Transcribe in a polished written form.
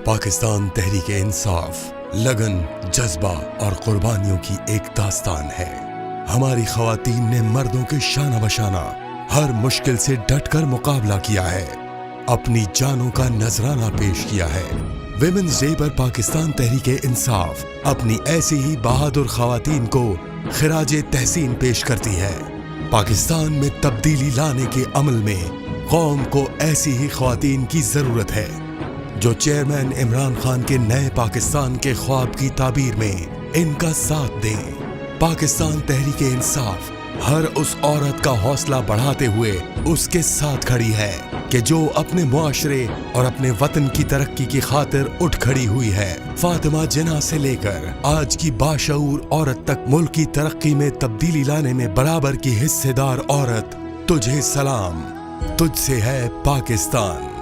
پاکستان تحریک انصاف لگن، جذبہ اور قربانیوں کی ایک داستان ہے۔ ہماری خواتین نے مردوں کے شانہ بشانہ ہر مشکل سے ڈٹ کر مقابلہ کیا ہے، اپنی جانوں کا نذرانہ پیش کیا ہے۔ ویمنز ڈے پر پاکستان تحریک انصاف اپنی ایسی ہی بہادر خواتین کو خراج تحسین پیش کرتی ہے۔ پاکستان میں تبدیلی لانے کے عمل میں قوم کو ایسی ہی خواتین کی ضرورت ہے جو چیئرمین عمران خان کے نئے پاکستان کے خواب کی تعبیر میں ان کا ساتھ دیں۔ پاکستان تحریک انصاف ہر اس عورت کا حوصلہ بڑھاتے ہوئے اس کے ساتھ کھڑی ہے کہ جو اپنے معاشرے اور اپنے وطن کی ترقی کی خاطر اٹھ کھڑی ہوئی ہے۔ فاطمہ جناح سے لے کر آج کی باشعور عورت تک ملک کی ترقی میں تبدیلی لانے میں برابر کی حصے دار عورت، تجھے سلام، تجھ سے ہے پاکستان۔